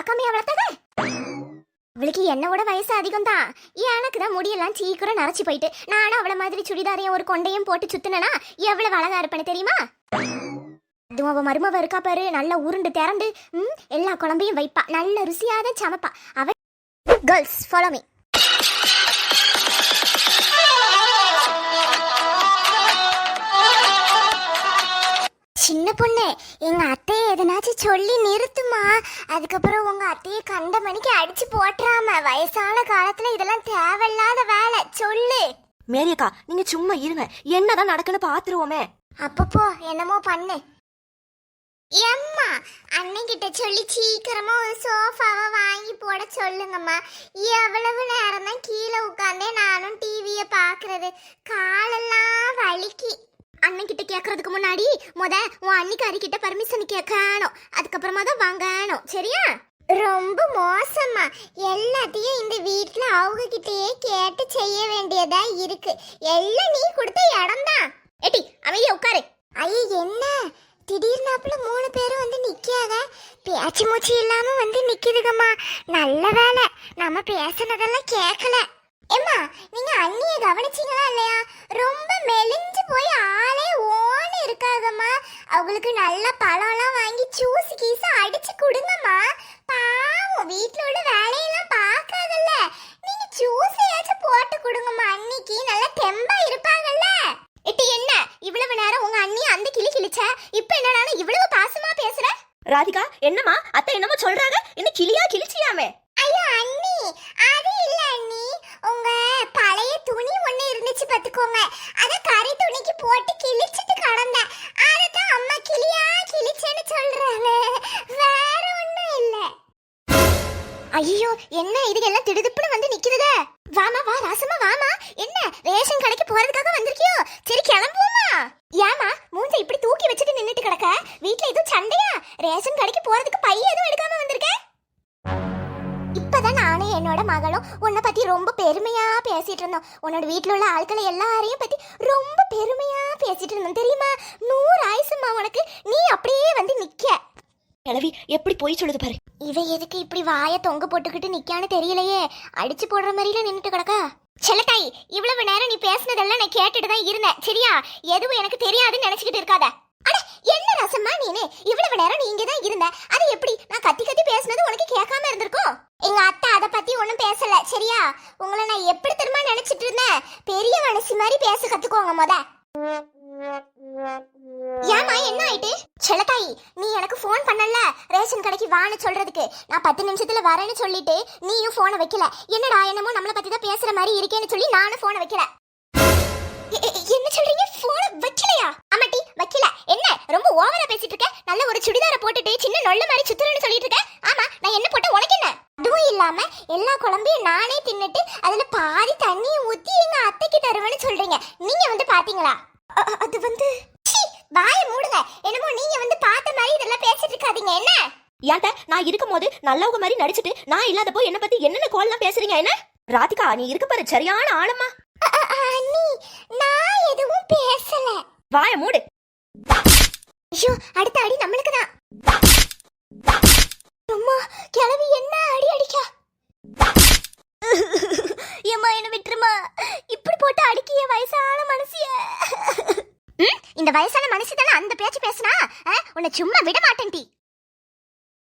பார்க்காம வளர்த்தாங்க. அவளுக்கு என்னோட வயசு அதிகம் தான். எனக்கு தான் முடியெல்லாம் சீக்கிரம் நரைச்சி போயிட்டு நானும் அவளை மாதிரி சுடிதாரையும் ஒரு கொண்டையும் போட்டு சுத்தினா எவ்வளவு அழகா இருப்பேன்னு தெரியுமா? அதுவும் அவ மருமவ இருக்கா பாரு, நல்லா உருண்டு திறந்து எல்லா குழம்பையும் வைப்பா, நல்ல ருசியாத சமைப்பா. அவ கேர்ள்ஸ் ஃபாலோ மீ. சின்ன பொண்ணு, எங்க அத்தையை எதனாச்சும் சொல்லி நிறுத்துமா. அதுக்கப்புறம் உங்க அத்தையை கண்ட மணிக்கு அடிச்சு போட்டுறாம. வயசான காலத்துல இதெல்லாம் தேவையில்லாத வேலை. சொல்லு. மேரியக்கா, நீங்க சும்மா இருங்க, என்னதான் நடக்குன்னு பாத்துருவோமே. அப்பப்போ என்னமோ பண்ணு. எம்மா, அன்னைக்கிட்ட சொல்லி சீக்கிரமா ஒரு சோஃபாவை வாங்கி போட சொல்லுங்கம்மா. எவ்வளவு நேரம் தான் கீழே உட்காந்தே நானும் டிவியை பாக்குறது, காலெல்லாம் வலிக்கு. அண்ணன்கிட்ட கேட்கறதுக்கு முன்னாடி உன் அன்னிக்காரி கிட்ட பர்மிஷன் கேட்கணும், அதுக்கப்புறமா தான் வாங்கணும். சரியா? ரொம்ப மோசமா எல்லாத்தையும் இந்த வீட்டுல அவங்க கிட்டயே கேட்டு செய்ய வேண்டியதா இருக்கு. எல்லாம் நீ கொடுத்த இடம் தான். ஏட்டி அமைதியா உட்காரு. ஐயோ, என்ன திடீர்னாப்புல 3 பேரும் வந்து நிக்காத, பேச்சு மூச்சு இல்லாம வந்து நிக்குதுங்கம்மா. நல்ல வேலை நம்ம பேசுனதெல்லாம் கேட்கல. ஏம்மா, நீங்க அண்ணிய கவனிச்சீங்களா இல்லையா? ரொம்ப மெலிஞ்சு போய் ஆளே ஓன்னு இருக்காங்கம்மா. அவங்களுக்கு நல்ல பழம்லாம் வாங்கி ஜூஸ் கீஸ் அடிச்சு கொடுங்கம்மா. பாவம், வீட்டுல உள்ள வேலையெல்லாம் பார்க்காதல்ல. நீங்க ஜூஸ் ஏதாச்சும் போட்டு கொடுங்கம்மா, அன்னிக்கு நல்லா தெம்பா இருப்பாங்கல்ல. எட்டி, என்ன இவ்வளவு நேரம் உங்க அண்ணி அந்த கிளி கிழிச்ச, இப்ப என்னடா இவ்வளவு பாசமா பேசுற? ராதிகா, என்னம்மா அத்தை என்னமோ சொல்றாங்க, என்ன கிளியா கிழிச்சியாமே? ஐயோ அண்ணி, அது இல்ல அண்ணி, உங்க பழைய துணி ஒண்ணு இருந்துச்சு பாத்துக்கோங்க, அத கறி துணிக்கு போட்டு கிழிச்சிட்டு கடந்தேன். அததான் அம்மா கிளியா கிழிச்சேன்னு சொல்றாங்க, வேற ஒண்ணும் இல்ல. ஐயோ, என்ன இது எல்லாம் திடுதிப்புன்னு வந்து நிக்குதுதே. வாமா வா ராசமா, வாமா. என்ன ரேஷன் கடைக்கு போறதுக்காக வந்திருக்கியோ? சரி கிளம்புவோமா? ஏமா மூஞ்ச இப்படி தூக்கி வச்சுட்டு நின்னுட்டு கிடக்க? வீட்ல எதுவும் சண்டையா? ரேஷன் கடைக்கு போறதுக்கு பை எதுவும் எடுக்காம வந்திருக்க? இப்பதான் நானும் என்னோட மகளும் உன்னை பத்தி ரொம்ப பெருமையா பேசிட்டு இருந்தோம். உன்னோட வீட்டுல உள்ள ஆட்களை எல்லாரையும் பத்தி ரொம்ப பெருமையா பேசிட்டு இருந்தோம் தெரியுமா? 100 ஆயுசுமா உனக்கு. நீ அப்படியே வந்து நிக்க. கிழவி எப்படி போய் சொல்லுது பாரு. இவ எதுக்கு இப்படி வாயை தொங்க போட்டுக்கிட்டு நிக்கான்னு தெரியலையே. அடிச்சு போடுற மாதிரில நின்னுட்டு கிடக்கா. செல்லத்தாய், இவ்வளவு நேரம் நீ பேசினதெல்லாம் நான் கேட்டுட்டு தான் இருந்தேன். சரியா? எதுவும் எனக்கு தெரியாதுன்னு நினைச்சுக்கிட்டு இருக்காத. அட என்ன ரசமா நீனு, இவ்வளவு நேரம் நீ இங்க தான் இருந்த. அது எப்படி நான் கத்தி கத்தி பேசினது உனக்கு கேட்காம இருந்திருக்கும்? எங்க அத்தை அதை பத்தி ஒன்னும் பேசல. சரியா? உங்களை நான் எப்படி தெரியுமா நினைச்சிட்டு இருந்தேன்? பெரிய மனசு மாதிரி பேச கத்துக்கோங்க முத. ஏமா என்ன ஆயிட்டு? செல்லத்தாய், நீ எனக்கு போன் பண்ணல ரேஷன் கடைக்கு வான்னு சொல்றதுக்கு. நான் 10 நிமிஷத்துல வரேன்னு சொல்லிட்டு நீயும் போனை வைக்கல. என்னடா என்னமோ நம்மளை பத்தி தான் பேசுற மாதிரி இருக்கேன்னு சொல்லி நானும் போனை வைக்கல. என்ன சொல்றீங்க? போனை வைக்கலையா? ஆமாட்டி வைக்கல. என்ன ரொம்ப ஓவரா பேசிட்டு இருக்க? நல்ல ஒரு சுடிதாரை போட்டுட்டு சின்ன நொல்ல மாதிரி சுத்துறேன்னு சொல்லிட்டு இருக்க. ஆமா, நான் என்ன போட்ட உனக்கு என்ன? அதுவும் இல்லாம எல்லா குழம்பையும் நானே தின்னுட்டு அதுல பாதி தண்ணியை ஊத்தி எங்க அத்தைக்கு தருவேன்னு சொல்றீங்க. நீங்க வந்து பாத்தீங்களா? அது வந்து வாயை மூடுங்க. என்னமோ நீங்க வந்து பார்த்த மாதிரி இதெல்லாம் பேசிட்டு இருக்காதீங்க. என்ன ஏன்ட்ட நான் இருக்கும் போது நல்லவங்க மாதிரி நடிச்சிட்டு நான் இல்லாதப்போ என்ன பத்தி என்னென்ன கோல்லாம் பேசுறீங்க? என்ன ராதிகா, நீ இருக்க பாரு சரியான ஆளம்மா. அண்ணி, நான் எதுவும் பேசல. வாயை மூடு. ஐயோ, அடுத்த அடி நம்மளுக்கு தான். அம்மா, கிளவி என்ன அடி அடிக்கா? ஏம்மா என்ன விட்டுருமா, இப்படி போட்டு அடிக்கிய வயசான மனுஷிய. இந்த வயசான மனுஷி தானே அந்த பேச்சு பேசுனா? உன்னை சும்மா விட மாட்டேன் டி.